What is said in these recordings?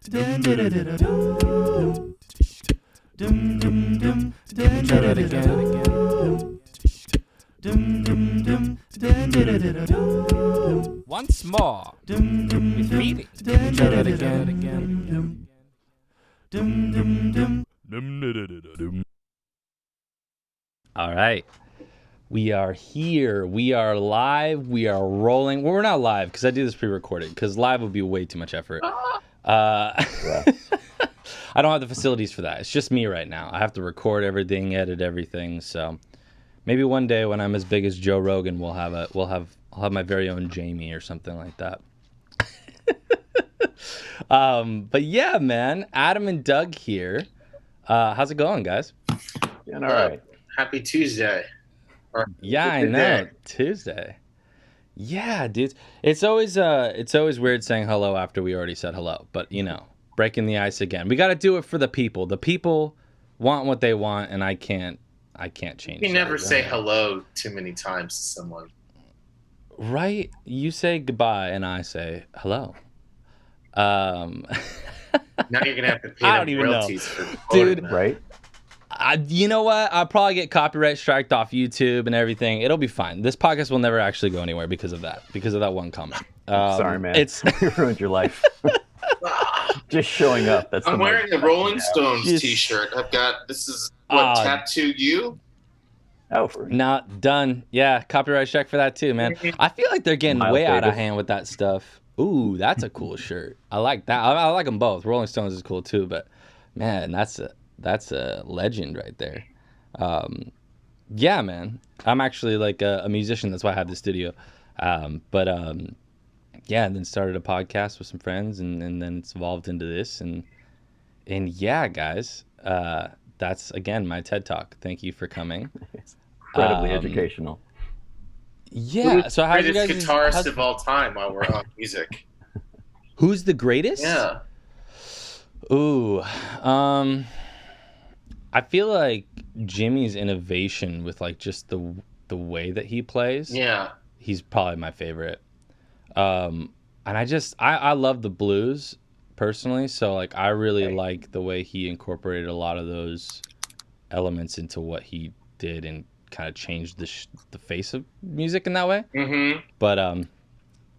Once more. With feeling. All right. We are here. We are live. We are rolling. Well, we're not live because I do this pre-recorded because live would be way too much effort. I don't have the facilities for that. It's just me right now. I have to record everything, edit everything. So maybe one day when I'm as big as Joe Rogan, I'll have my very own Jamie or something like that. But yeah, man, Adam and Doug here. How's it going, guys? Doing all right. Happy Tuesday. Yeah, I know. Tuesday. Yeah, dude. It's always weird saying hello after we already said hello, but you know, breaking the ice again. We got to do it for the people. The people want what they want, and I can't change. You never say hello too many times to someone. Right? You say goodbye, and I say hello. Now you're gonna have to pay them royalties for dude. That. Right? You know what? I'll probably get copyright striked off YouTube and everything. It'll be fine. This podcast will never actually go anywhere because of that one comment. Sorry, man. You ruined your life. Just showing up. I'm wearing a Rolling Stones t-shirt. I've got, this is what, tattooed you? Oh, not done. Yeah, copyright strike for that too, man. I feel like they're getting way out of hand with that stuff. Ooh, that's a cool shirt. I like that. I like them both. Rolling Stones is cool too, but man, that's a legend right there. Yeah, man. I'm actually like a musician. That's why I have the studio. Yeah, and then started a podcast with some friends, and then it's evolved into this. And yeah, guys, that's, again, my TED Talk. Thank you for coming. It's incredibly educational. Yeah. So how's the greatest guitarist of all time while we're on music? Who's the greatest? Yeah. Ooh. I feel like Jimmy's innovation with like just the way that he plays. Yeah. He's probably my favorite. And I love the blues personally, so like I really like the way he incorporated a lot of those elements into what he did and kind of changed the face of music in that way. Mm-hmm. But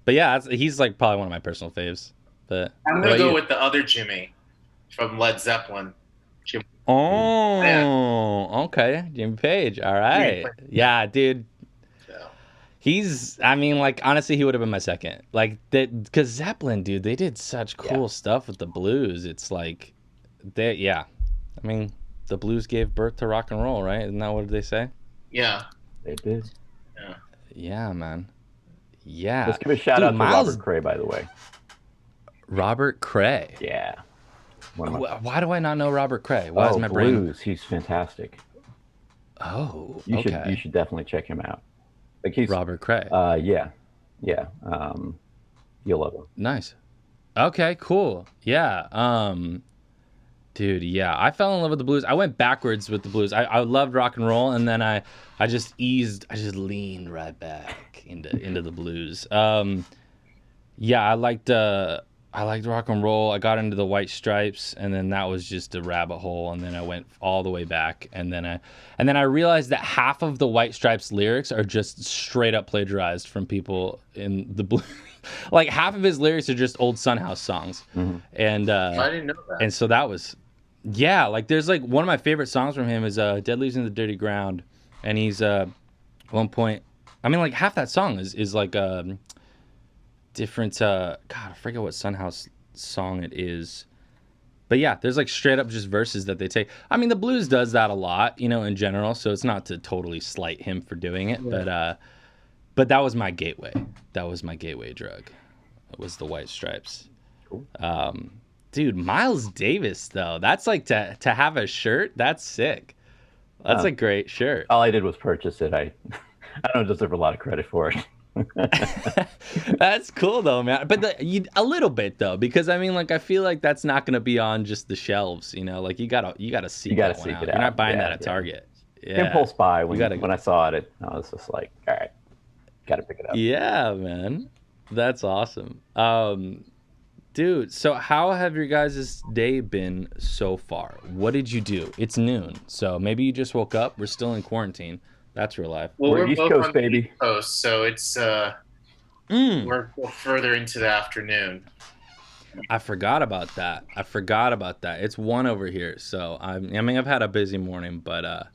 yeah, he's like probably one of my personal faves. But I'm gonna go with the other Jimmy from Led Zeppelin. Oh, yeah. Okay, Jimmy Page. All right, yeah, dude. I mean, like, honestly, he would have been my second. Like, because Zeppelin, dude, they did such cool stuff with the blues. It's like, I mean, the blues gave birth to rock and roll, right? Isn't that what they say? Yeah. They did. Yeah. Yeah, man. Yeah. Let's give a shout out to Robert Cray, by the way. Robert Cray? Yeah. Why do I not know Robert Cray? Why is my brain? He's fantastic. Oh, you should definitely check him out. Like he's Robert Cray. Yeah. You'll love him. Nice. Okay, cool. Yeah. Dude, yeah. I fell in love with the blues. I went backwards with the blues. I loved rock and roll, and then I just leaned right back into the blues. Yeah, I liked rock and roll. I got into the White Stripes, and then that was just a rabbit hole. And then I went all the way back, and then I realized that half of the White Stripes lyrics are just straight up plagiarized from people in the blue. Like half of his lyrics are just old Sunhouse songs. Mm-hmm. And I didn't know that. And so that was, yeah. Like there's like one of my favorite songs from him is "Dead Leaves in the Dirty Ground," and he's at one point. I mean, like half that song is like different God, I forget what Sunhouse song it is, but yeah, there's like straight up just verses that they take. I mean, the blues does that a lot, you know, in general, so it's not to totally slight him for doing it. But that was my gateway drug. It was the White Stripes. Cool. Dude, Miles Davis though, that's like to have a shirt, that's sick. That's a great shirt. All I did was purchase it. I don't deserve a lot of credit for it. That's cool though, man. But a little bit though, because I mean, like, I feel like that's not gonna be on just the shelves, you know. Like you gotta seek that one out. You're not buying that at Target. Yeah. Impulse buy. When I saw it, I was just like, all right, gotta pick it up. Yeah, man, that's awesome. Dude, so how have your guys' day been so far? What did you do? It's noon, so maybe you just woke up. We're still in quarantine. That's real life. Well, we're East both Coast, on the baby. East Coast, so it's we're further into the afternoon. I forgot about that. It's 1 over here, so I mean, I've had a busy morning, but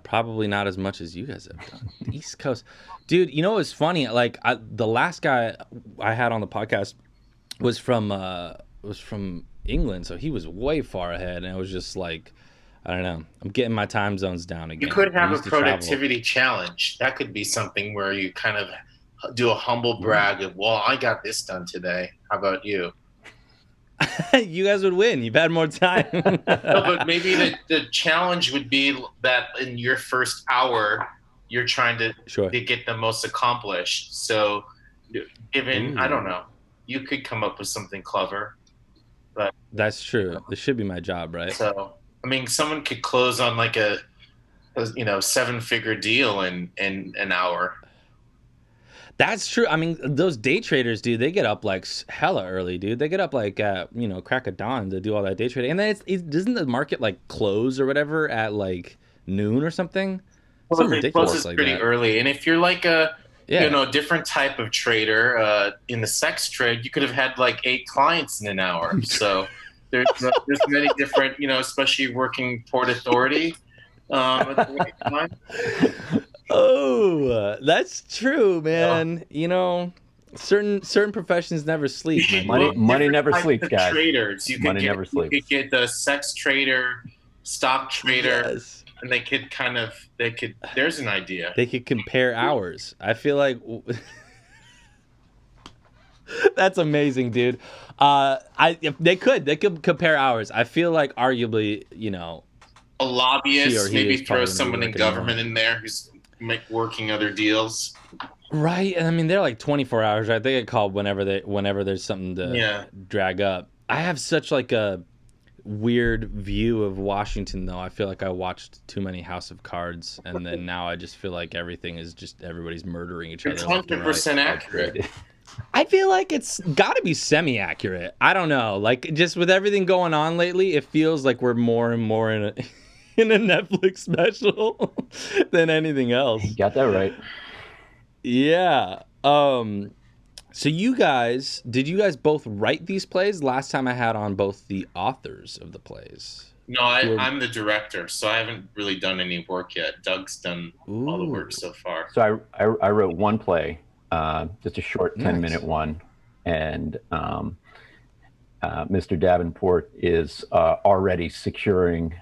probably not as much as you guys have done. The East Coast, dude. You know what's funny? Like the last guy I had on the podcast was from England, so he was way far ahead, and it was just like, I don't know. I'm getting my time zones down again. You could I have a used to travel. productivity challenge. That could be something where you kind of do a humble brag of, well, I got this done today. How about you? You guys would win. You've had more time. No, but maybe the challenge would be that in your first hour, you're trying to get the most accomplished. So, given, I don't know, you could come up with something clever. But that's true. This should be my job, right? So, I mean, someone could close on like a 7-figure deal in an hour. That's true. I mean, those day traders, dude, they get up like hella early, dude. They get up like at, crack of dawn to do all that day trading. And then doesn't the market like close or whatever at like noon or something? Well, it closes like pretty early. And if you're like a different type of trader in the sex trade, you could have had like 8 clients in an hour. So there's many different, especially working Port Authority at the right time. Oh, that's true, man. Certain professions never sleep. Money never sleeps, guys. Traders, money never sleeps. You could get the sex trader, stock trader, and they could there's an idea. They could compare hours. I feel like that's amazing, dude. They could compare hours. I feel like arguably, a lobbyist, maybe throw someone in government in there who's working other deals. Right. I mean, they're like 24 hours, right? They get called whenever there's something to drag up. I have such like a weird view of Washington, though. I feel like I watched too many House of Cards, and then now I just feel like everybody's murdering each other. It's 100% accurate. I feel like it's got to be semi-accurate. I don't know. Like, just with everything going on lately, it feels like we're more and more in a Netflix special than anything else. You got that right. Yeah. So did you guys both write these plays? Last time I had on both the authors of the plays. No, I'm the director, so I haven't really done any work yet. Doug's done all the work so far. So I wrote one play, just a short 10-minute one, and Mr. Davenport is already securing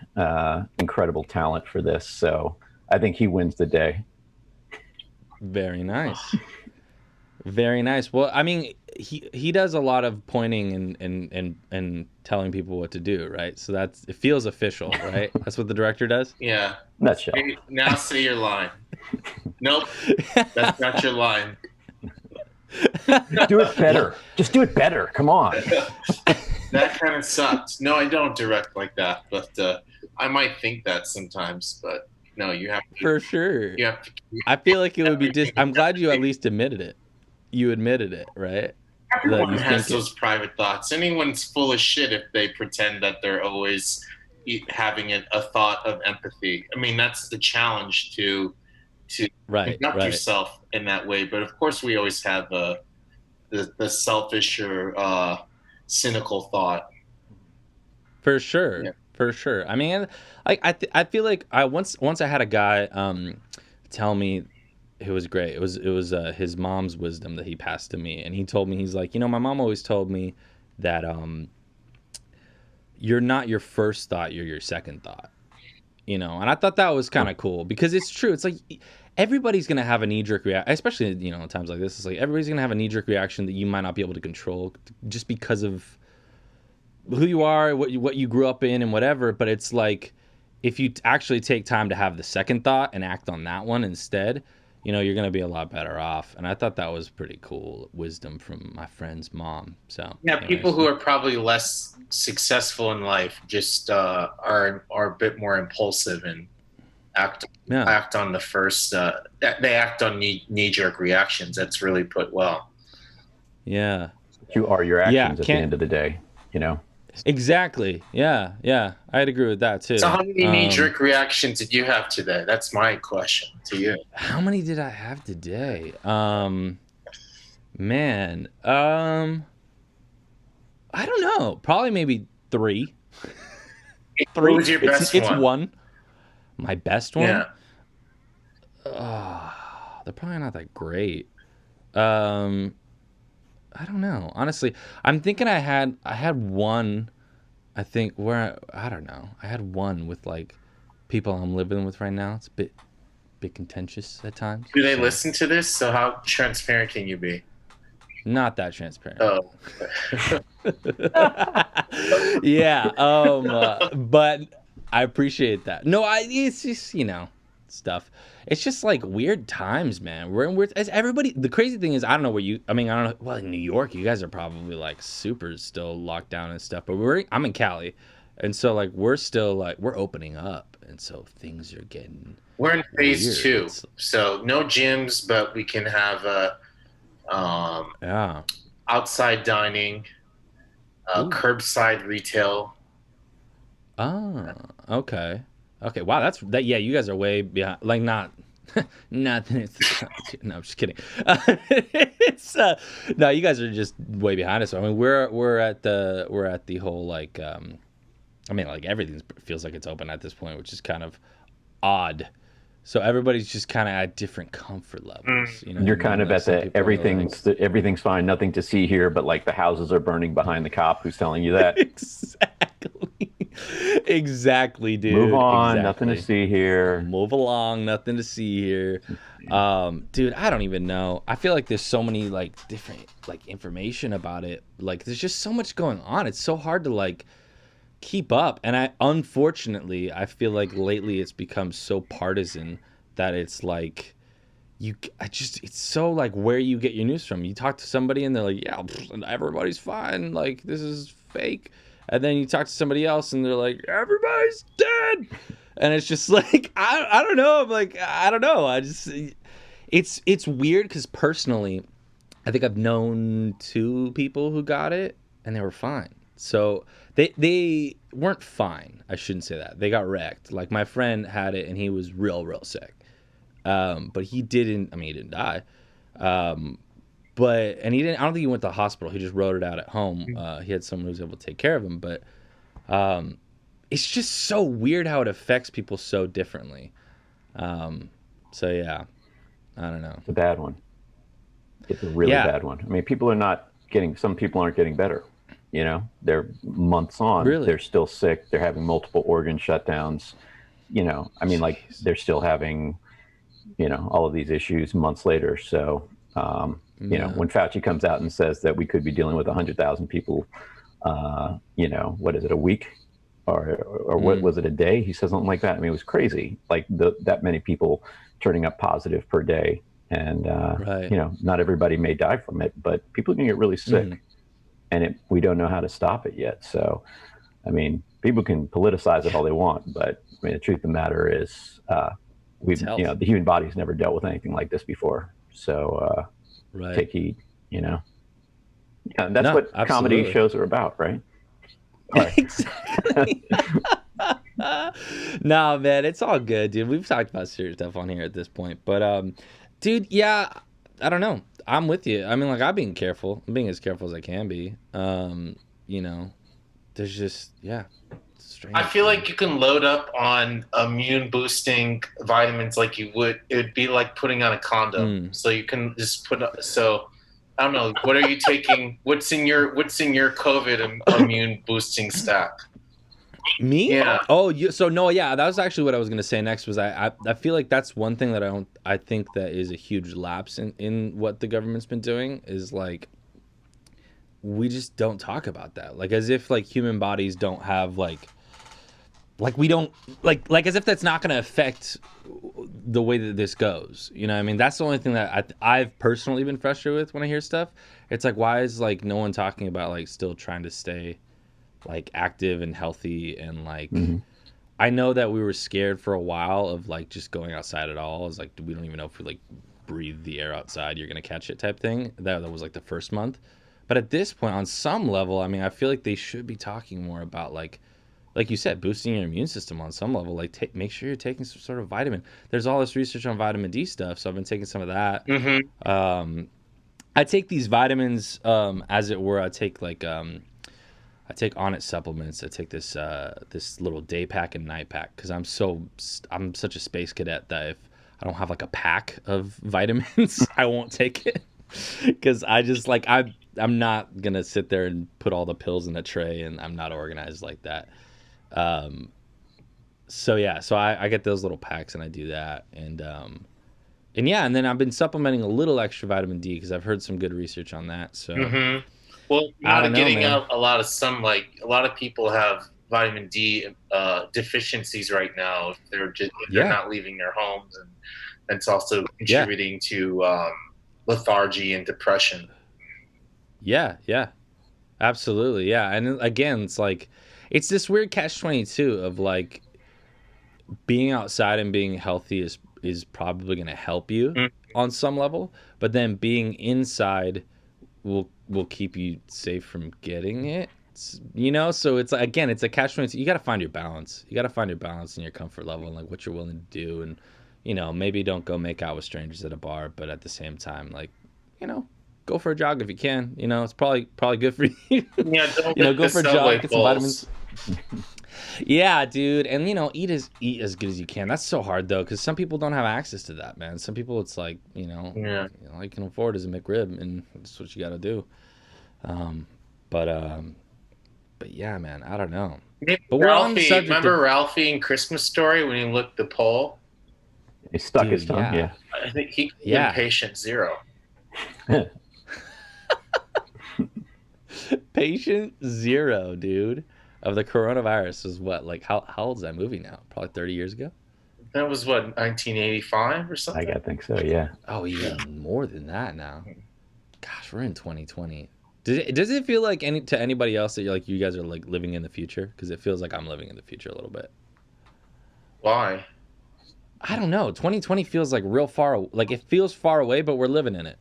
incredible talent for this, so I think he wins the day. Very nice. Very nice. Well, I mean, he does a lot of pointing and telling people what to do, right? So it feels official, right? That's what the director does? Yeah. Nutshell. Now say your line. Nope. That's not your line. Do it better. Just do it better. Come on. That kind of sucks. No, I don't direct like that, but I might think that sometimes, but no, you have to. For sure. You have to. I feel like it would be I'm glad you at least admitted it. You admitted it, right? Everyone has those private thoughts. Anyone's full of shit if they pretend that they're always having a thought of empathy. I mean, that's the challenge to conduct yourself in that way. But of course, we always have the selfish or cynical thought. For sure. Yeah. For sure. I mean, I feel like once I had a guy tell me. It was great. It was his mom's wisdom that he passed to me, and he told me, he's like, my mom always told me that you're not your first thought, you're your second thought, and I thought that was kind of cool because it's true. It's like everybody's gonna have a knee-jerk reaction, especially in times like this. It's like everybody's gonna have a knee-jerk reaction that you might not be able to control just because of who you are, what you grew up in, and whatever. But it's like if you actually take time to have the second thought and act on that one instead. You're going to be a lot better off. And I thought that was pretty cool wisdom from my friend's mom. So people who are probably less successful in life just are a bit more impulsive and act on the first. They act on knee-jerk reactions. That's really put well. Yeah. You are your actions at the end of the day, you know? Exactly. Yeah. I'd agree with that too. So how many knee-jerk reactions did you have today? That's my question to you. How many did I have today? Man, I don't know. Probably maybe 3. What was your best one? It's one. My best one? Yeah. They're probably not that great. I don't know. Honestly, I'm thinking I had one. I think I don't know. I had one with like people I'm living with right now. It's a bit contentious at times. Do they listen to this? So how transparent can you be? Not that transparent. Oh. Yeah. But I appreciate that. No, it's just, stuff. It's just like weird times, man. We're in weird. As everybody, the crazy thing is, I don't know where you. I mean, I don't know. Well, in New York, you guys are probably like super still locked down and stuff. But I'm in Cali, and so like we're still like we're opening up, and so things are getting. We're in phase 2, so no gyms, but we can have outside dining, curbside retail. Oh, okay. Okay, wow, that's that. Yeah, you guys are way behind. Like, not nothing. No, I'm just kidding. It's no, you guys are just way behind us. I mean, we're at the whole like, I mean, like everything feels like it's open at this point, which is kind of odd. So everybody's just kind of at different comfort levels. You know, you're kind of at the everything's fine, nothing to see here, but like the houses are burning behind the cop who's telling you that. Exactly, dude. Move on, nothing to see here. Move along, nothing to see here. Dude, I don't even know. I feel like there's so many like different like information about it. Like there's just so much going on. It's so hard to like keep up. And unfortunately, I feel like lately it's become so partisan that it's like it's so like where you get your news from. You talk to somebody and they're like, yeah, everybody's fine. Like this is fake. And then you talk to somebody else and they're like, everybody's dead. And it's just like, I don't know. I'm like, I don't know. It's weird because personally, I think I've known 2 people who got it and they were fine. So they weren't fine. I shouldn't say that. They got wrecked. Like my friend had it and he was real sick. But he didn't die. And he didn't. I don't think he went to the hospital. He just wrote it out at home. He had someone who was able to take care of him. But it's just so weird how it affects people so differently. So yeah, I don't know. It's a bad one. It's a really bad one. I mean, some people aren't getting better. You know, they're months on. Really? They're still sick. They're having multiple organ shutdowns. You know, I mean, like they're still having, all of these issues months later. So. When Fauci comes out and says that we could be dealing with 100,000 people, what is it, a week or what was it, a day? He says something like that. I mean, it was crazy. Like that many people turning up positive per day. And, not everybody may die from it, but people can get really sick and we don't know how to stop it yet. So, I mean, people can politicize it all they want, but I mean, the truth of the matter is, the human body's never dealt with anything like this before. So take heed, Yeah, and that's what comedy shows are about, right? Exactly. No, man, it's all good, dude. We've talked about serious stuff on here at this point. But, dude, yeah, I don't know. I'm with you. I mean, like, I'm being careful. I'm being as careful as I can be. There's just, strange. I feel like you can load up on immune boosting vitamins like you would. It would be like putting on a condom. So you can just so I don't know. What are you taking? What's in your COVID immune boosting stack? Me? Yeah. Oh, that was actually what I was gonna say next. Was I feel like that's one thing that I think that is a huge lapse in what the government's been doing is like we just don't talk about that, like as if like human bodies don't have like we don't like as if that's not going to affect the way that this goes. You know what I mean? That's the only thing that I've personally been frustrated with when I hear stuff. It's like, why is like no one talking about like still trying to stay like active and healthy and like I know that we were scared for a while of like just going outside at all. It's like we don't even know if we like breathe the air outside, you're going to catch it type thing. That was like the first month. But at this point, on some level, I mean, I feel like they should be talking more about like you said, boosting your immune system on some level. Like, make sure you're taking some sort of vitamin. There's all this research on vitamin D stuff, so I've been taking some of that. Mm-hmm. I take these vitamins, as it were. I take I take Onnit supplements. I take this this little day pack and night pack because I'm such a space cadet that if I don't have like a pack of vitamins, I won't take it because I just like I'm not gonna sit there and put all the pills in a tray, and I'm not organized like that. So yeah, so I get those little packs and I do that, and yeah, and then I've been supplementing a little extra vitamin D because I've heard some good research on that. So, well, getting a lot of sunlight. A lot of people have vitamin D deficiencies right now. If they're not leaving their homes, and it's also contributing to lethargy and depression. Yeah, absolutely, yeah. And again, it's like it's this weird catch-22 of like being outside and being healthy is probably going to help you on some level, but then being inside will keep you safe from getting it. You know, so it's again, it's a catch-22. You got to find your balance. You got to find your balance in your comfort level and like what you're willing to do, and you know, maybe don't go make out with strangers at a bar, but at the same time, like, you know, go for a jog if you can. You know, it's probably good for you. Yeah, you know, go for a jog, get some vitamins. Yeah, dude, and you know, eat as good as you can. That's so hard though, because some people don't have access to that, man. Some people, it's like, you know, all you can afford is a McRib, and that's what you got to do. But yeah, man, I don't know. But remember Ralphie in Christmas Story when he looked the pole? He stuck his tongue. Yeah. I think he was patient 0. Patient 0, dude. Of the coronavirus is what? Like, how old is that movie now? Probably 30 years ago? That was what, 1985 or something? I think so, yeah. Oh, even more than that now. Gosh, we're in 2020. Does it feel like to anybody else that you guys are like living in the future? Because it feels like I'm living in the future a little bit. Why? I don't know. 2020 feels like real far. Like it feels far away, but we're living in it.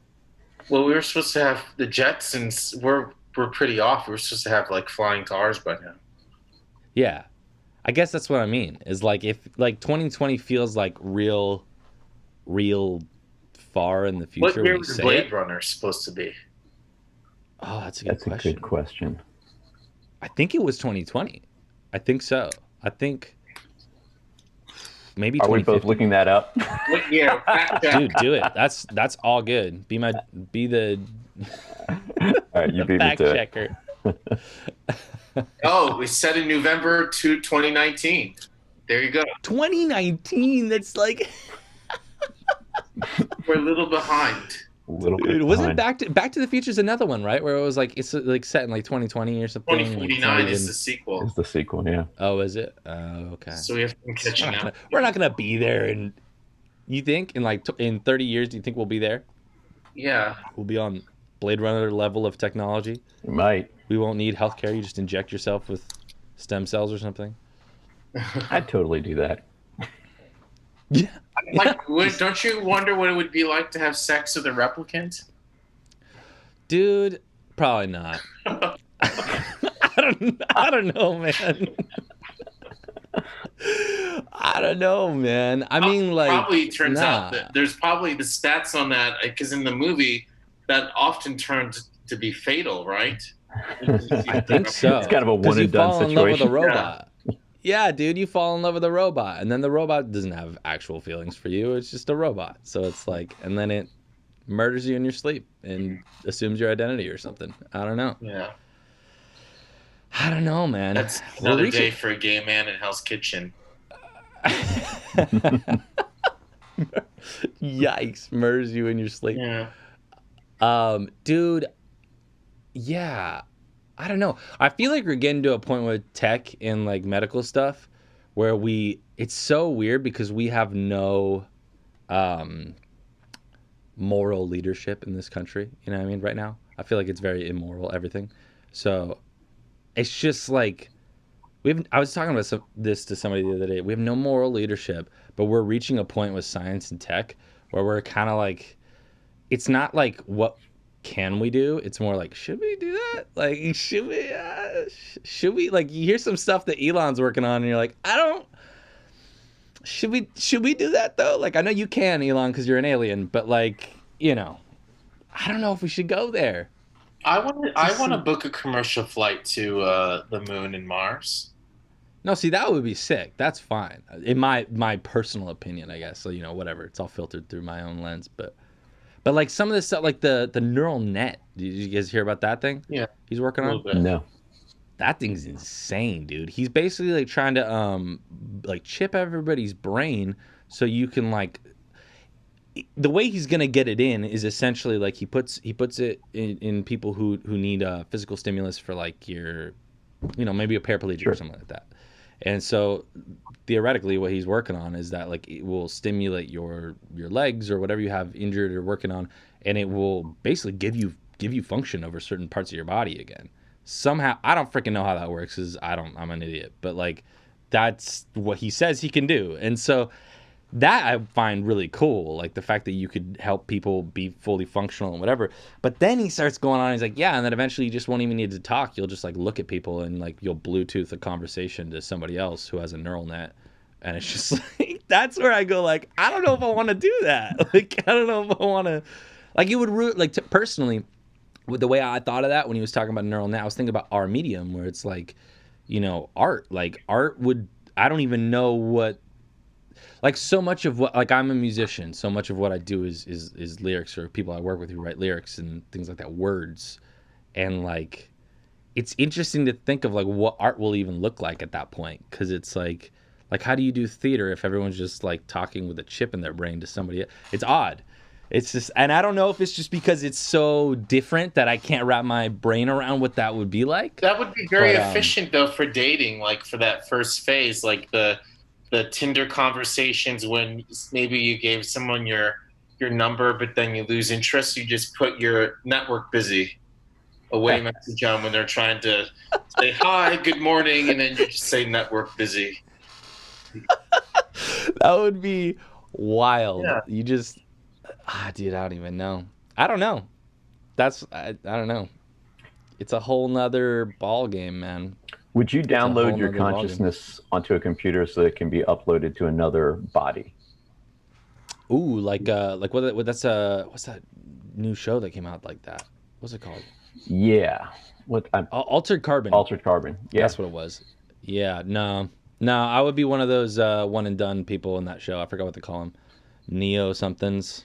Well, we were supposed to have the Jetsons. We're pretty off. We were supposed to have like flying cars by now. Yeah, I guess that's what I mean. Is like if like 2020 feels like real far in the future. What year was Blade Runner supposed to be? Oh, that's a good question. Good question. I think it was 2020. I think so. I think maybe. Are we both looking that up? What year? Dude, do it. That's all good. Be the. All right, you beat fact me to checker. Oh, we said in November 2019. There you go. 2019. That's like. We're a little behind. Dude, wasn't Back to the Future is another one, right? Where it was like it's like set in like 2020 or something. 2049 is the sequel. It's the sequel, yeah. Oh, is it? Oh, okay. So we have to catch up. We're not gonna be there, and you think in 30 years? Do you think we'll be there? Yeah. We'll be on Blade Runner level of technology. We might. We won't need healthcare. You just inject yourself with stem cells or something. I'd totally do that. Yeah. Like, don't you wonder what it would be like to have sex with a replicant? Dude, probably not. I don't know, man. I don't know, man. I mean, like, probably turns out that there's probably the stats on that because in the movie that often turns to be fatal, right? I think so. It's kind of a one and done situation. You fall in love with a robot. Yeah, dude, you fall in love with a robot, and then the robot doesn't have actual feelings for you. It's just a robot. So it's like, and then it murders you in your sleep and assumes your identity or something. I don't know. Yeah. I don't know, man. That's another day for a gay man in Hell's Kitchen. Yikes, murders you in your sleep. Yeah. Dude, yeah. I don't know. I feel like we're getting to a point with tech and like medical stuff where it's so weird because we have no moral leadership in this country. You know what I mean? Right now, I feel like it's very immoral, everything. So it's just like I was talking about this to somebody the other day. We have no moral leadership, but we're reaching a point with science and tech where we're kind of like, it's not like what can we do? It's more like, should we do that? Like, should we? Like, you hear some stuff that Elon's working on, and you're like, should we do that though? Like, I know you can, Elon, because you're an alien, but like, I don't know if we should go there. I want to book a commercial flight to the moon and Mars. No, see, that would be sick. That's fine. In my personal opinion, I guess. So, whatever. It's all filtered through my own lens. But like some of this stuff, like the neural net. Did you guys hear about that thing? Yeah. He's working on? No. That thing's insane, dude. He's basically like trying to like chip everybody's brain so you can like. The way he's gonna get it in is essentially like he puts it in people who need physical stimulus for like your, maybe a paraplegic or something like that. And so theoretically what he's working on is that like it will stimulate your legs or whatever you have injured or working on, and it will basically give you function over certain parts of your body again. Somehow, I don't freaking know how that works because I'm an idiot, but like that's what he says he can do. And so that I find really cool, like the fact that you could help people be fully functional and whatever. But then he starts going on, he's like, yeah, and then eventually you just won't even need to talk. You'll just like look at people and like you'll Bluetooth a conversation to somebody else who has a neural net. And it's just like, that's where I go like, I don't know if I want to do that. Like, I don't know if I want to, like, it would like personally, with the way I thought of that when he was talking about neural net, I was thinking about our medium where it's like, art, like art would, I don't even know what, like so much of what, like I'm a musician, so much of what I do is lyrics, or people I work with who write lyrics and things like that, words. And like, it's interesting to think of like what art will even look like at that point. Cause it's like how do you do theater if everyone's just like talking with a chip in their brain to somebody else? It's odd. It's just, and I don't know if it's just because it's so different that I can't wrap my brain around what that would be like. That would be very efficient though for dating, like for that first phase, like the Tinder conversations when maybe you gave someone your number, but then you lose interest. You just put your network busy away message on when they're trying to say hi, good morning, and then you just say network busy. That would be wild. Yeah. You just, dude, I don't even know. I don't know. I don't know. It's a whole nother ball game, man. Would you download your consciousness onto a computer so that it can be uploaded to another body? Ooh, like what? What's that new show that came out like that? What's it called? Yeah. Altered Carbon. Altered Carbon. Yeah. That's what it was. Yeah. No. I would be one of those one and done people in that show. I forgot what they call them. Neo somethings.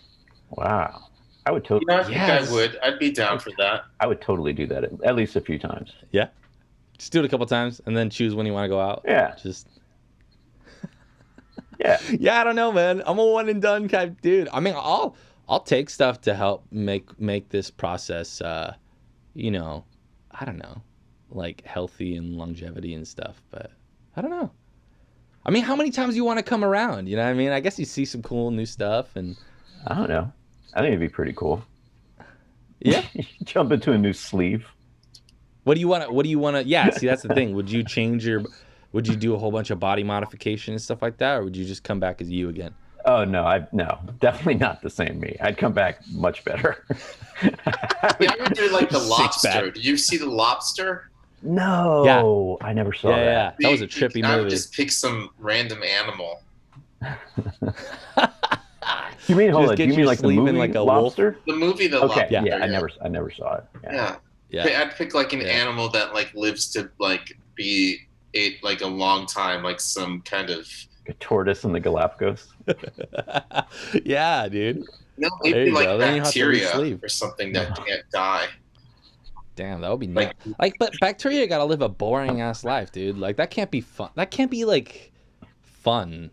Wow. I would totally. I think I would. I'd be down for that. I would totally do that at least a few times. Yeah. Just do it a couple times and then choose when you want to go out. Yeah. Just. Yeah. Yeah, I don't know, man. I'm a one and done kind of dude. I mean, I'll take stuff to help make this process, I don't know, like healthy and longevity and stuff. But I don't know. I mean, how many times do you want to come around? You know what I mean? I guess you see some cool new stuff and. I don't know. I think it'd be pretty cool. Yeah. Jump into a new sleeve. What do you want to? Yeah. See, that's the thing. Would you would you do a whole bunch of body modification and stuff like that, or would you just come back as you again? Oh no, no, definitely not the same me. I'd come back much better. I would do like the Lobster. Did you see the Lobster? No, yeah. I never saw that. Yeah, that was a trippy movie. I would just pick some random animal. You mean like the movie like a Lobster? Wolf? The movie The Okay, Lobster. yeah, I never saw it. Yeah. I'd pick like an animal that like lives to like be like a long time, like some kind of a tortoise in the Galapagos. Yeah, dude. No, maybe like bacteria or something that can't die. Damn, that would be nice. Like, but bacteria gotta live a boring ass life, dude. Like that can't be fun. That can't be like fun.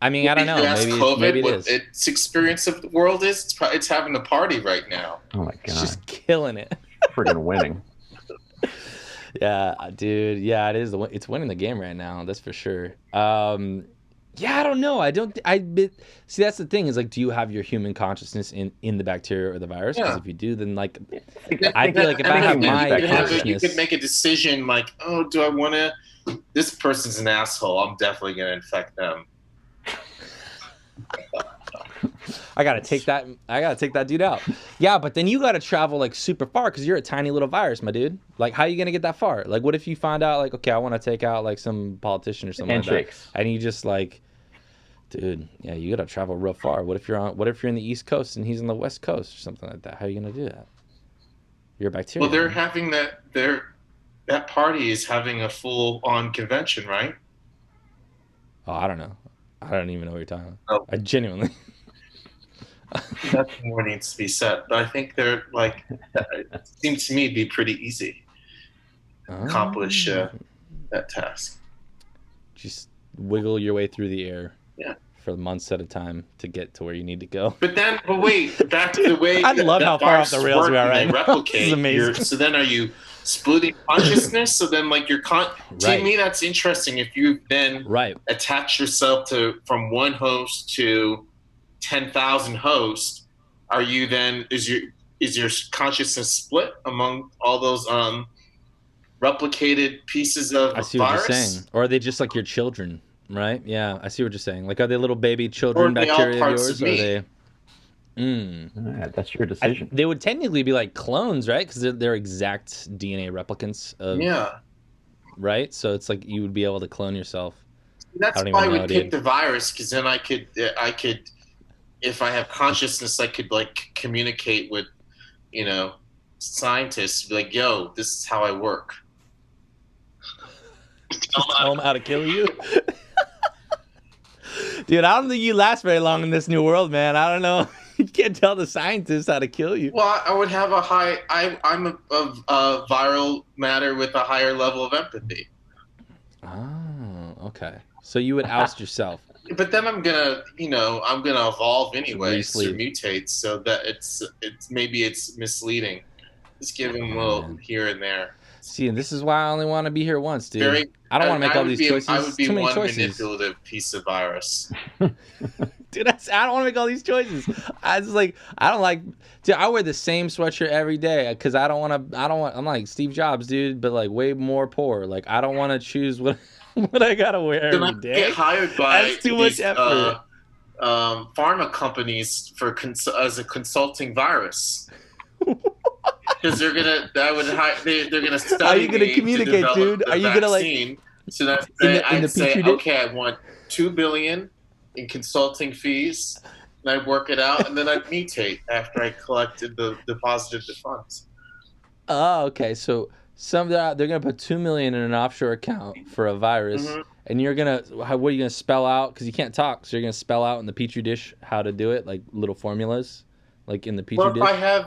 I mean, I don't know. Maybe it is. Its experience of the world is it's having a party right now. Oh my god, it's just killing it. Friggin' winning. Yeah, dude. Yeah, it is. It's winning the game right now. That's for sure. Yeah, I don't know. See, that's the thing is like, do you have your human consciousness in the bacteria or the virus? Because if you do, then like, I feel like if I have my consciousness, you could make a decision like, oh, do I want to? This person's an asshole. I'm definitely going to infect them. I gotta take that dude out. Yeah, but then you gotta travel like super far because you're a tiny little virus, my dude. Like, how are you gonna get that far? Like, what if you find out like, okay, I want to take out like some politician or something Handshakes. like that, and you just like, dude, yeah, you gotta travel real far. What if you're in the East Coast and he's on the West Coast or something like that? How are you gonna do that? You're a bacteria. Well, they're having that party is having a full-on convention, right? Oh, I don't know. I don't even know what you're talking about. Oh. I genuinely. Nothing more needs to be said, but I think they're like, it seems to me to be pretty easy to accomplish that task. Just wiggle your way through the air. Yeah. For months at a time to get to where you need to go. But wait, back to the way I love how far off the rails we are right now. Replicate. This is amazing. So then, are you splitting consciousness? So then, like to me, that's interesting. If you then attach yourself from one host to 10,000 hosts, are you then is your consciousness split among all those replicated pieces of I see virus? what you're saying. Or are they just like your children? Right? Yeah, I see what you're saying. Like, are they little baby children bacteria of yours? Or are they? That's your decision. They would technically be like clones, right? Because they're exact DNA replicants of. Yeah. Right? So it's like you would be able to clone yourself. That's why I would pick the virus, because then I could, if I have consciousness, I could like communicate with, scientists. Be like, yo, this is how I work. Tell them how to kill you. Dude, I don't think you last very long in this new world, man. I don't know. You can't tell the scientists how to kill you. Well, I would have I'm a viral matter with a higher level of empathy. Oh, okay. So you would oust yourself. But then I'm gonna evolve anyway, or mutate, so that it's maybe it's misleading. Just give them a little here and there. See, and this is why I only want to be here once, dude. I don't want to make all these choices. I would be Too many one choices. manipulative piece of virus. Dude, I don't want to make all these choices. I don't like. Dude, I wear the same sweatshirt every day because I don't want. I'm like Steve Jobs, dude, but like way more poor. Like I don't want to choose what I gotta wear every day. Get hired by That's too much effort. Pharma companies as a consulting virus. Because they're gonna study. How are you gonna communicate, dude? Are you gonna like? So that's I'd say, okay, I want $2 billion in consulting fees, and I'd work it out, and then I'd mutate after I collected deposited the funds. Oh, okay. So they're gonna put $2 million in an offshore account for a virus, and you're gonna what are you gonna spell out? Because you can't talk, so you're gonna spell out in the petri dish how to do it, like little formulas. Like in the petri dish.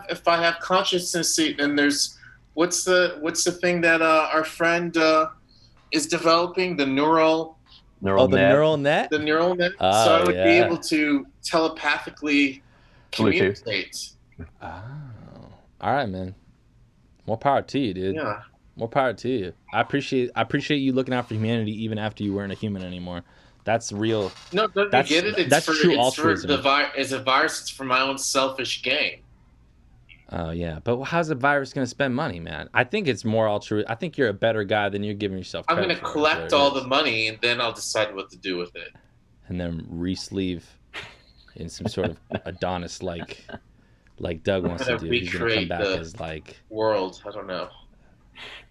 If I have consciousness, then there's what's the thing that our friend is developing, the neural net. The neural net. Oh, so I would be able to telepathically communicate. Oh, all right, man. More power to you, dude. Yeah. More power to you. I appreciate you looking out for humanity even after you weren't a human anymore. That's real. No, don't you get it? That's true altruism. As a virus, it's for my own selfish gain. Oh, yeah. But how's the virus going to spend money, man? I think it's more altruistic. I think you're a better guy than you're giving yourself credit I'm going to collect all the money, and then I'll decide what to do with it. And then re-sleeve in some sort of Adonis-like, like Doug wants to do. He's going to come back as like... world. I don't know.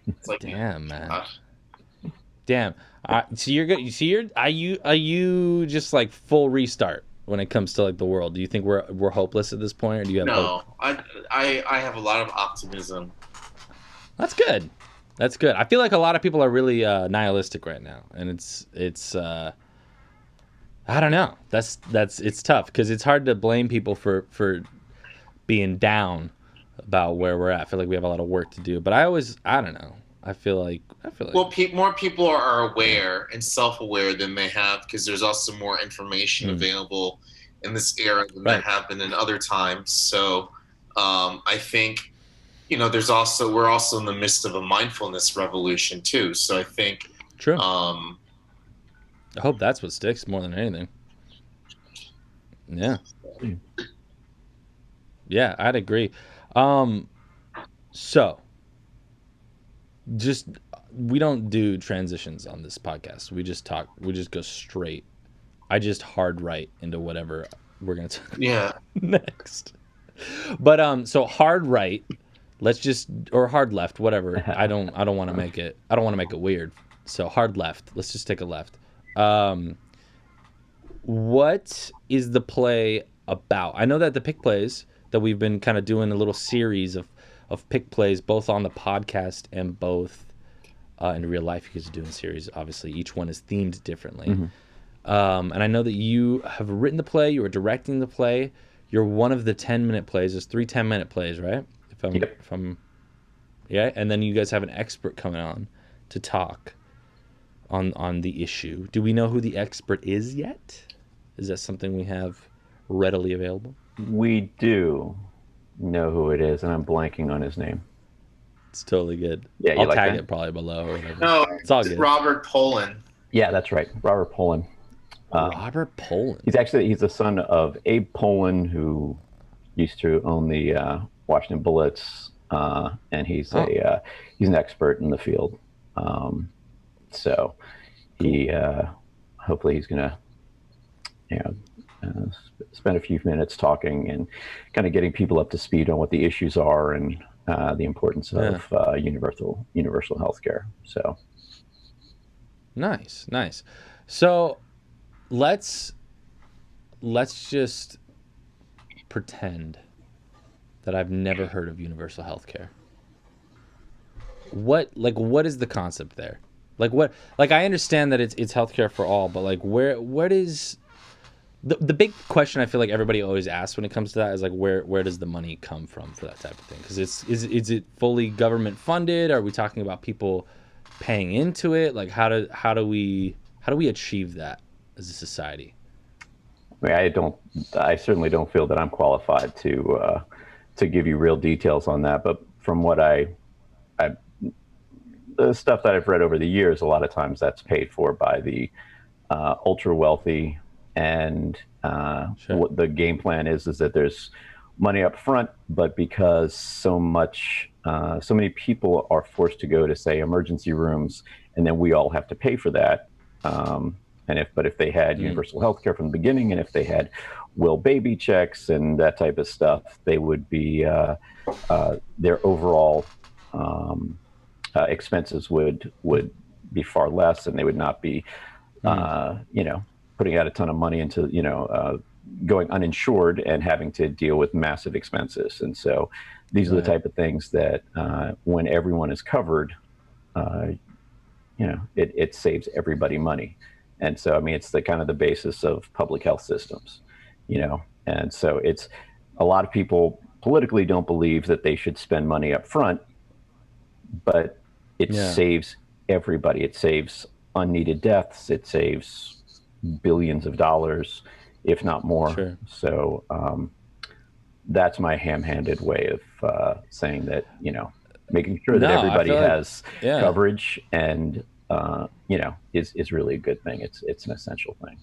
It's like, damn, man. Damn. So you're good. Are you just like full restart when it comes to like the world? Do you think we're hopeless at this point, or do you have hope? I have a lot of optimism. That's good. I feel like a lot of people are really nihilistic right now, and it's I don't know. It's tough because it's hard to blame people for being down about where we're at. I feel like we have a lot of work to do, but I don't know. I feel like. Well, more people are aware and self-aware than they have because there's also more information available in this era than there have been in other times. So, I think, we're also in the midst of a mindfulness revolution too. So I think. True. I hope that's what sticks more than anything. Yeah. Yeah, I'd agree. So. We don't do transitions on this podcast. We just talk. We just go straight. I just hard right into whatever we're gonna talk Yeah. next. But so hard right, let's just, or hard left, whatever. I don't want to make it. I don't want to make it weird. So hard left. Let's just take a left. What is the play about? I know that the pick plays that we've been kind of doing a little series of pick plays, both on the podcast and both in real life. You guys are doing series. Obviously, each one is themed differently. And I know that you have written the play. You are directing the play. You're one of the 10-minute plays. There's 3 10-minute plays, right? If I'm, yeah. And then you guys have an expert coming on to talk on the issue. Do we know who the expert is yet? Is that something we have readily available? We do know who it is, and I'm blanking on his name. It's totally good. Yeah, I'll like tag that? it probably below or whatever. No, it's all good. Robert Poland. Yeah, that's right. Robert Poland. Robert Poland. He's the son of Abe Poland, who used to own the Washington Bullets, and he's an expert in the field. So he hopefully he's gonna spend a few minutes talking and kind of getting people up to speed on what the issues are and the importance of universal health care. So nice. So let's just pretend that I've never heard of universal health care. What is the concept there? I understand that it's healthcare for all, but what is the big question I feel like everybody always asks when it comes to that is where does the money come from for that type of thing? Because is it fully government funded? Are we talking about people paying into it? How do we achieve that as a society? I mean, I certainly don't feel that I'm qualified to give you real details on that. But from what the stuff that I've read over the years, a lot of times that's paid for by the ultra wealthy, and what the game plan is that there's money up front, but because so many people are forced to go to, say, emergency rooms, and then we all have to pay for that. But if they had universal health care from the beginning, and if they had baby checks and that type of stuff, they would be their overall expenses would be far less, and they would not be putting out a ton of money into going uninsured and having to deal with massive expenses. And so these are the type of things that when everyone is covered, it saves everybody money. And so, I mean, it's the kind of the basis of public health systems, and so it's a lot of people politically don't believe that they should spend money up front, but it saves everybody. It saves unneeded deaths. It saves billions of dollars, if not more. Sure. So that's my ham-handed way of saying that, making sure that everybody has coverage and is really a good thing. It's an essential thing.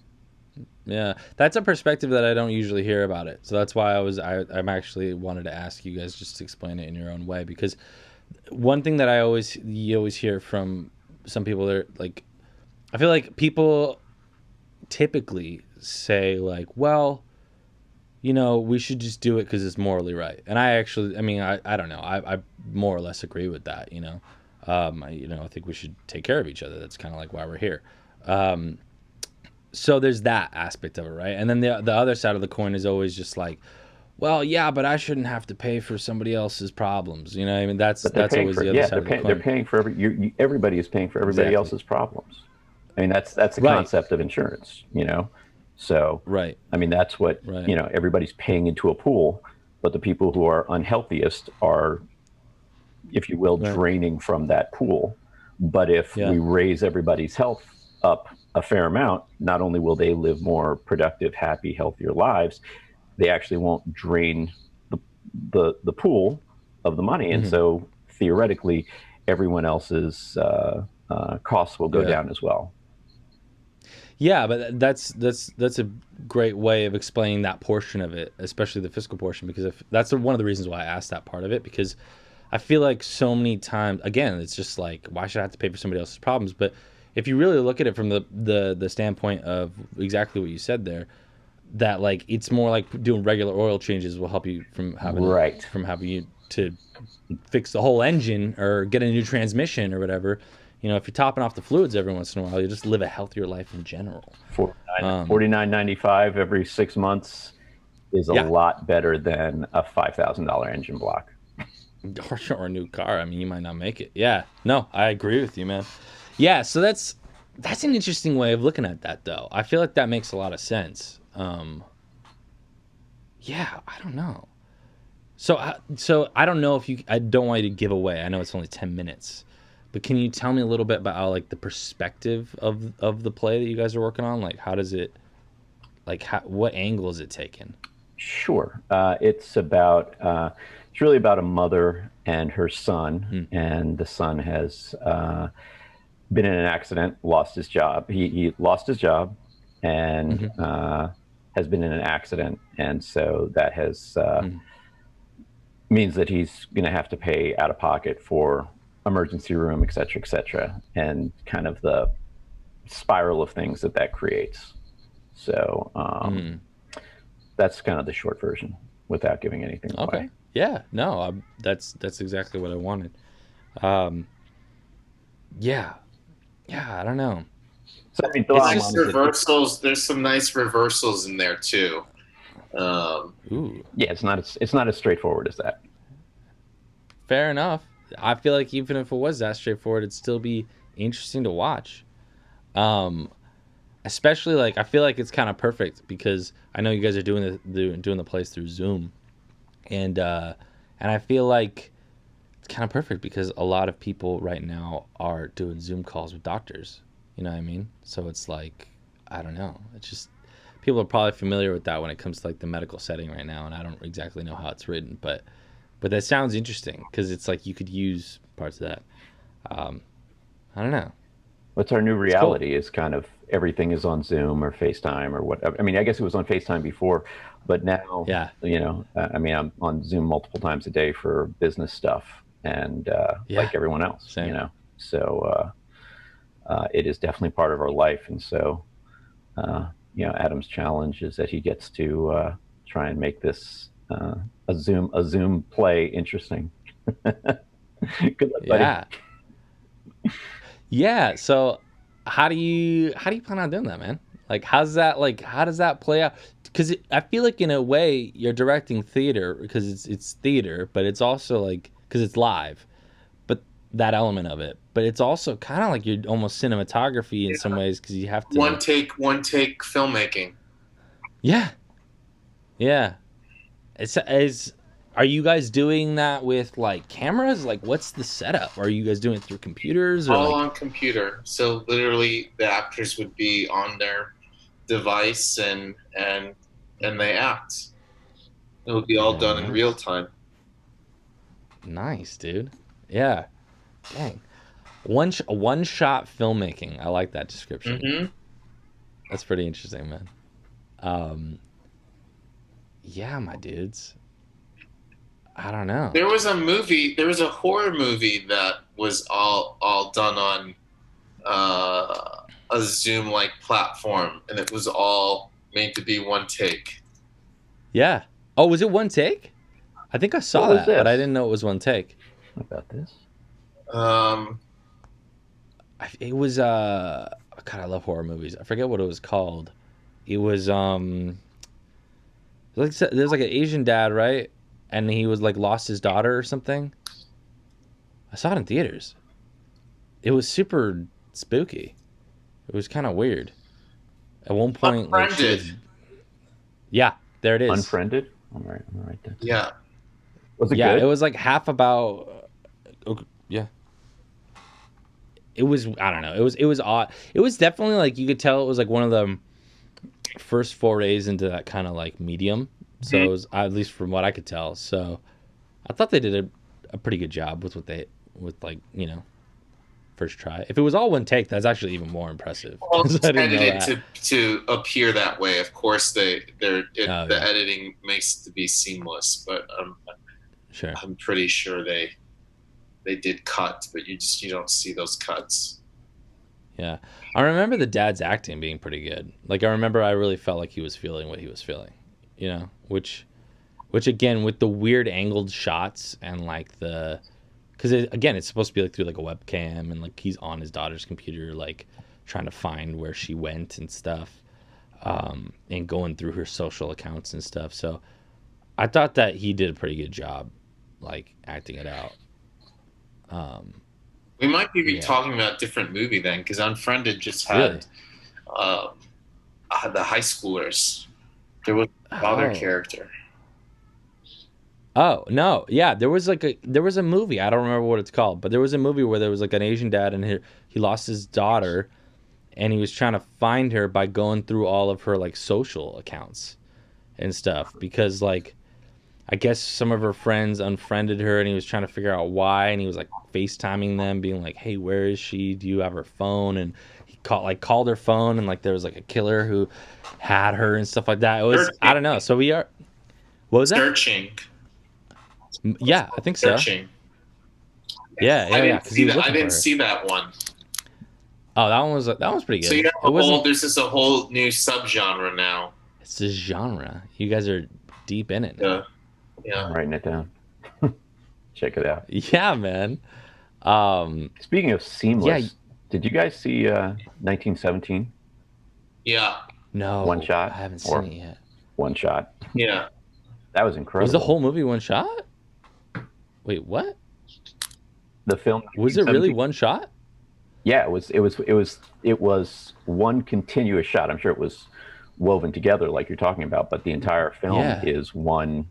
Yeah, that's a perspective that I don't usually hear about it. So that's why I'm actually wanted to ask you guys just to explain it in your own way, because one thing that you always hear from some people, they're I feel like people typically say well, we should just do it because it's morally right. And I don't know. I more or less agree with that. I think we should take care of each other. That's kind of why we're here. So there's that aspect of it, right? And then the other side of the coin is always just well, yeah, but I shouldn't have to pay for somebody else's problems. I mean, that's always the other side of the coin. They're paying for everybody is paying for everybody else's problems. I mean, that's the concept of insurance, So, right. I mean, that's what, everybody's paying into a pool, but the people who are unhealthiest are, if you will, draining from that pool. But if we raise everybody's health up a fair amount, not only will they live more productive, happy, healthier lives, they actually won't drain the pool of the money. And so theoretically, everyone else's costs will go down as well. Yeah, but that's a great way of explaining that portion of it, especially the fiscal portion, because that's one of the reasons why I asked that part of it, because I feel like so many times, again, it's just why should I have to pay for somebody else's problems? But if you really look at it from the standpoint of exactly what you said there, that like it's more like doing regular oil changes will help you from having you to fix the whole engine or get a new transmission or whatever. You know, if you're topping off the fluids every once in a while, you just live a healthier life in general. $49.95 every 6 months is a lot better than a $5,000 engine block. Or a new car. I mean, you might not make it. Yeah. No, I agree with you, man. Yeah, so that's an interesting way of looking at that, though. I feel like that makes a lot of sense. Yeah, I don't know. So I don't know if I don't want you to give away. I know it's only 10 minutes, but can you tell me a little bit about how, like, the perspective of the play that you guys are working on? Like, how does it, like, what angle is it taking? Sure. It's really about a mother and her son, and the son has been in an accident, lost his job. He lost his job and has been in an accident, and so that has means that he's going to have to pay out of pocket for emergency room, et cetera, and kind of the spiral of things that creates. So that's kind of the short version without giving anything away. Okay. Yeah. No, that's exactly what I wanted. Yeah. I don't know. So, I mean, there's some nice reversals in there too. Ooh. Yeah, it's not as straightforward as that. Fair enough. I feel like even if it was that straightforward, it'd still be interesting to watch. Especially, like, I feel like it's kind of perfect because I know you guys are doing the plays through Zoom, and I feel like it's kind of perfect because a lot of people right now are doing Zoom calls with doctors. You know what I mean? So it's like, I don't know. It's just people are probably familiar with that when it comes to like the medical setting right now, and I don't exactly know how it's written, but that sounds interesting because it's like you could use parts of that. I don't know. What's our new reality is kind of everything is on Zoom or FaceTime or whatever. I mean, I guess it was on FaceTime before, but now, you know, I mean, I'm on Zoom multiple times a day for business stuff and like everyone else, you know. So it is definitely part of our life. And so, you know, Adam's challenge is that he gets to try and make this a Zoom play interesting. Good luck, buddy. Yeah. So how do you plan on doing that, man? Like, how does that play out? Because I feel like in a way you're directing theater because it's theater, but it's also like because it's live, but that element of it. But it's also kind of like you're almost cinematography in some ways because you have to one take filmmaking. Yeah. Are you guys doing that with like cameras? Like, what's the setup? Are you guys doing it through computers? Or all on computer. So literally, the actors would be on their device and they act. It would be all done in real time. Nice, dude. Yeah. Dang. One shot filmmaking. I like that description. Mm-hmm. That's pretty interesting, man. Yeah, my dudes. I don't know. There was a horror movie that was all done on a Zoom-like platform, and it was all made to be one take. Yeah. Oh, was it one take? I think I saw that, but I didn't know it was one take. What about this? It was God, I love horror movies. I forget what it was called. It was there's like an Asian dad, right? And he was like lost his daughter or something. I saw it in theaters. It was super spooky. It was kind of weird. At one point, Unfriended. Yeah, there it is. Unfriended. All right. Yeah. Was it good? It was like half about. Yeah. It was. I don't know. It was odd. It was definitely like you could tell it was like one of the first forays into that kind of like medium. So it was, at least from what I could tell. So I thought they did a pretty good job with like, you know, first try. If it was all one take, that's actually even more impressive. Well, it's edited to appear that way. Of course, the editing makes it to be seamless, but I'm pretty sure they did cut, but you don't see those cuts. Yeah. I remember the dad's acting being pretty good. Like, I remember I really felt like he was feeling what he was feeling, you know, which again, with the weird angled shots and like because again, it's supposed to be like through like a webcam and like he's on his daughter's computer, like trying to find where she went and stuff, and going through her social accounts and stuff. So I thought that he did a pretty good job, like acting it out. We might be talking about a different movie then, because Unfriended just had Really? The high schoolers. There was a father character. Oh no, yeah, there was a movie. I don't remember what it's called, but there was a movie where there was like an Asian dad and he lost his daughter, and he was trying to find her by going through all of her like social accounts and stuff, because like I guess some of her friends unfriended her, and he was trying to figure out why, and he was like FaceTiming them, being like, "Hey, where is she? Do you have her phone?" And he called her phone, and like there was like a killer who had her and stuff like that. It was I don't know. So we are. What was that? Searching. Yeah, I think so. Searching. Yeah. I didn't see that one. Oh, that one was pretty good. So you have there's just a whole new subgenre now. It's a genre. You guys are deep in it now. Yeah. I'm writing it down. Check it out. Yeah, man. Speaking of seamless, did you guys see 1917? Yeah. No. One shot? I haven't seen it yet. One shot. Yeah. That was incredible. Was the whole movie one shot? Wait, what? The film was it really one shot? Yeah, it was one continuous shot. I'm sure it was woven together like you're talking about, but the entire film is one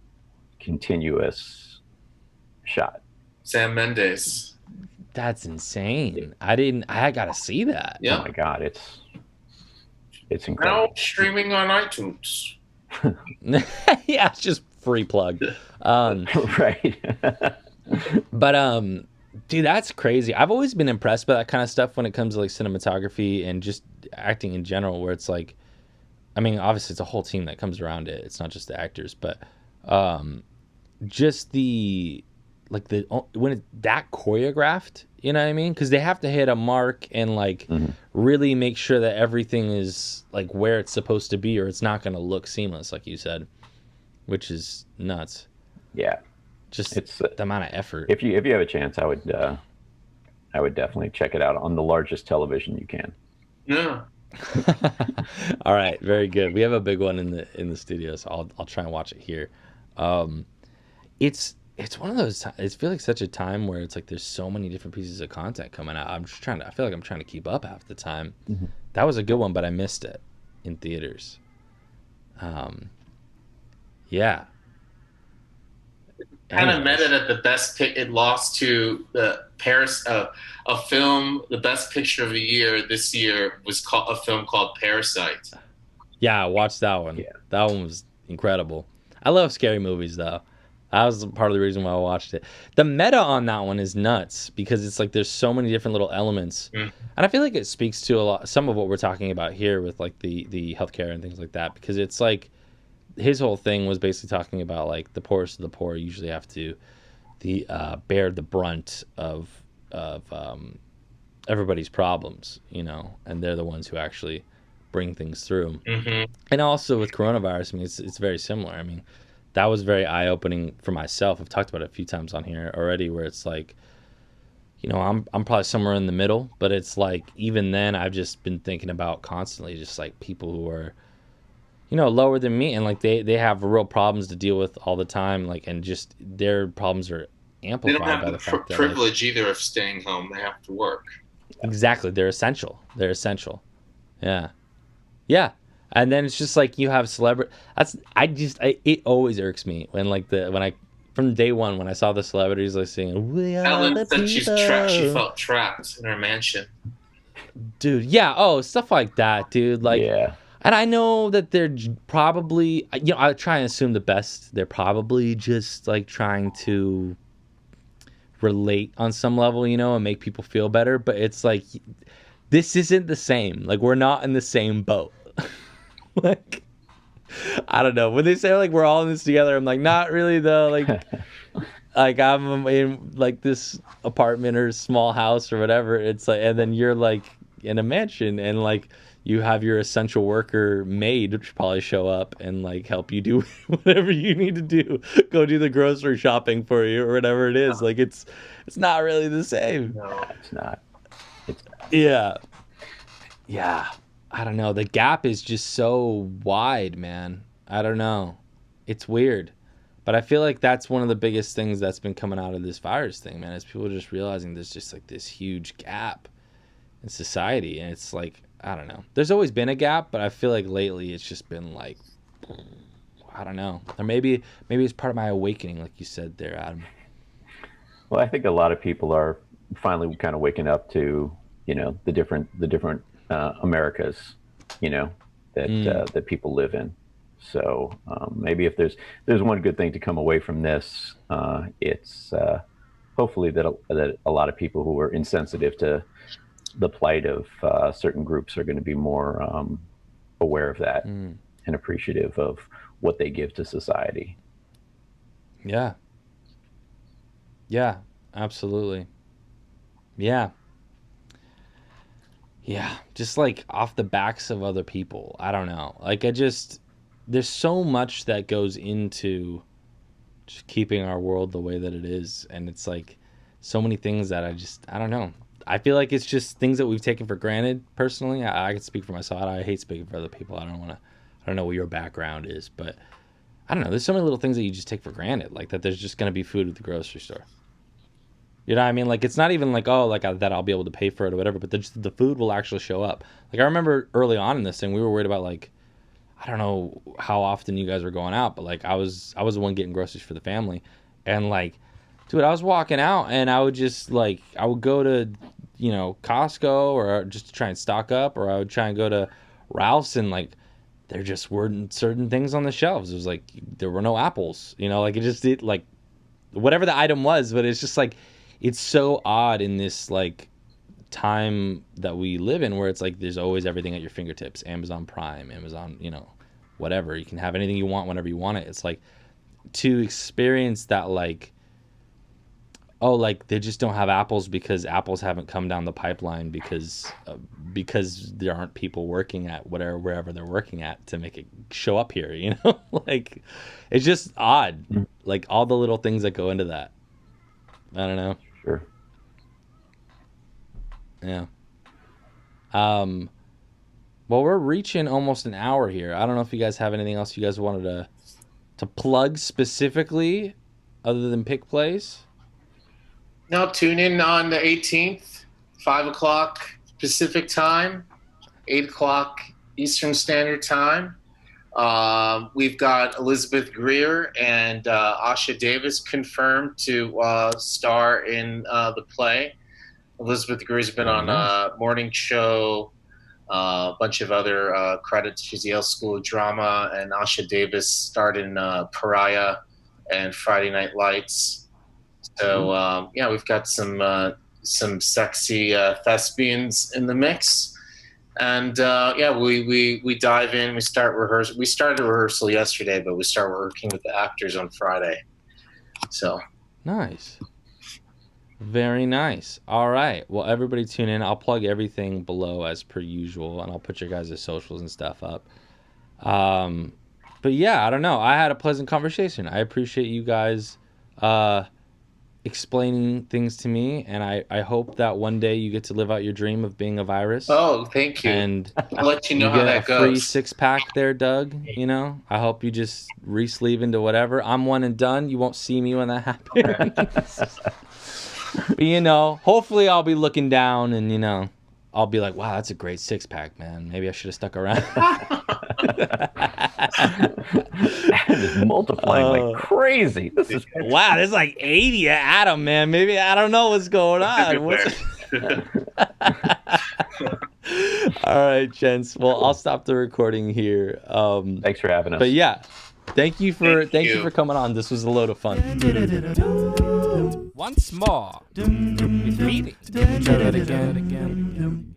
continuous shot. Sam Mendes. That's insane. I gotta see that. Yeah. Oh my God, it's incredible. Now streaming on iTunes. Yeah, it's just free plug. Right. But dude, that's crazy. I've always been impressed by that kind of stuff when it comes to like cinematography and just acting in general, where it's like, I mean, obviously it's a whole team that comes around it. It's not just the actors, but just when it's that choreographed, you know what I mean? Because they have to hit a mark and like really make sure that everything is like where it's supposed to be, or it's not going to look seamless, like you said, which is nuts. Yeah, just it's the amount of effort. If you have a chance, I would definitely check it out on the largest television you can. Yeah. All right, very good. We have a big one in the studio, so I'll try and watch it here. It's one of those. It feels like such a time where it's like there's so many different pieces of content coming out. I feel like I'm trying to keep up half the time. Mm-hmm. That was a good one, but I missed it in theaters. Yeah. Kind of met it at the best pick. It lost to the Paris. A film, the best picture of the year this year was a film called Parasite. Yeah, I watched that one. Yeah. That one was incredible. I love scary movies though. That was part of the reason why I watched it. The meta on that one is nuts because it's like there's so many different little elements, and I feel like it speaks to some of what we're talking about here with like the healthcare and things like that, because it's like his whole thing was basically talking about like the poorest of the poor usually have to bear the brunt of everybody's problems, you know, and they're the ones who actually bring things through. Mm-hmm. And also with coronavirus, I mean, it's very similar. I mean, that was very eye-opening for myself. I've talked about it a few times on here already, where it's like, you know, I'm probably somewhere in the middle, but it's like even then I've just been thinking about constantly just like people who are, you know, lower than me, and like they have real problems to deal with all the time, like, and just their problems are amplified by the fact that they don't have the privilege either of staying home. They have to work. Exactly, they're essential. Yeah. And then it's just like you have celebrity. It always irks me when from day one when I saw the celebrities like singing "We Are Ellen the said People." she felt trapped in her mansion. Dude, yeah. Oh, stuff like that, dude. Like, yeah. And I know that they're probably, you know, I try and assume the best. They're probably just like trying to relate on some level, you know, and make people feel better. But it's like, this isn't the same. Like, we're not in the same boat. Like, I don't know. When they say like we're all in this together, I'm like, not really though. Like, like I'm in like this apartment or small house or whatever. It's like, and then you're like in a mansion, and like you have your essential worker maid, which probably show up and like help you do whatever you need to do, go do the grocery shopping for you or whatever it is. Like it's not really the same. No, it's not. Yeah. I don't know. The gap is just so wide, man. I don't know. It's weird. But I feel like that's one of the biggest things that's been coming out of this virus thing, man, is people just realizing there's just like this huge gap in society. And it's like, I don't know. There's always been a gap, but I feel like lately it's just been like, I don't know. Or maybe it's part of my awakening, like you said there, Adam. Well, I think a lot of people are finally kind of waking up to, you know, the different Americas, you know, that people live in. So maybe if there's one good thing to come away from this, it's hopefully that a lot of people who are insensitive to the plight of certain groups are going to be more aware of that and appreciative of what they give to society. Yeah, absolutely. Yeah, just like off the backs of other people. I don't know. Like there's so much that goes into just keeping our world the way that it is. And it's like so many things that I don't know. I feel like it's just things that we've taken for granted personally. I can speak for myself. I hate speaking for other people. I don't know what your background is, but I don't know. There's so many little things that you just take for granted. Like that there's just going to be food at the grocery store. You know what I mean? Like, it's not even like, oh, like that I'll be able to pay for it or whatever, but the food will actually show up. Like, I remember early on in this thing, we were worried about, like, I don't know how often you guys were going out, but, like, I was the one getting groceries for the family. And, like, dude, I was walking out, and I would just, like, I would go to, you know, Costco or just to try and stock up, or I would try and go to Ralph's, and, like, there just weren't certain things on the shelves. It was, like, there were no apples. You know, like, like, whatever the item was, but it's just, like, it's so odd in this like time that we live in where it's like there's always everything at your fingertips. Amazon Prime, Amazon, you know, whatever. You can have anything you want whenever you want it. It's like to experience that like, oh, like they just don't have apples because apples haven't come down the pipeline because there aren't people working at wherever they're working at to make it show up here, you know? Like it's just odd. Like all the little things that go into that. I don't know. Sure. Yeah. Well, we're reaching almost an hour here. I don't know if you guys have anything else you guys wanted to plug specifically other than Pick Place. No, tune in on the 18th, 5 o'clock Pacific time, 8 o'clock Eastern Standard Time. We've got Elizabeth Greer and Asha Davis confirmed to star in the play. Elizabeth Greer's been on a morning show, a bunch of other credits. She's Yale School of Drama, and Asha Davis starred in Pariah and Friday Night Lights. So yeah, we've got some sexy thespians in the mix. And yeah, we dive in. We start rehearsal. We started rehearsal yesterday, but we start working with the actors on Friday. So nice, very nice. All right, well, everybody tune in. I'll plug everything below as per usual, and I'll put your guys' socials and stuff up. But yeah, I don't know. I had a pleasant conversation. I appreciate you guys explaining things to me, and I hope that one day you get to live out your dream of being a virus. Oh, thank you. And I'll let you know how that goes. Free 6-pack there, Doug. You know, I hope you just re-sleeve into whatever. I'm one and done. You won't see me when that happens. But, you know, hopefully I'll be looking down and, you know, I'll be like, wow, that's a great 6-pack, man. Maybe I should have stuck around. Just multiplying like crazy. This is wow. There's like 80 at Adam, man. Maybe I don't know what's going on. All right, gents. Well, I'll stop the recording here. Thanks for having us. But yeah, thank you for coming on. This was a load of fun. Once more, with reading. Try that again.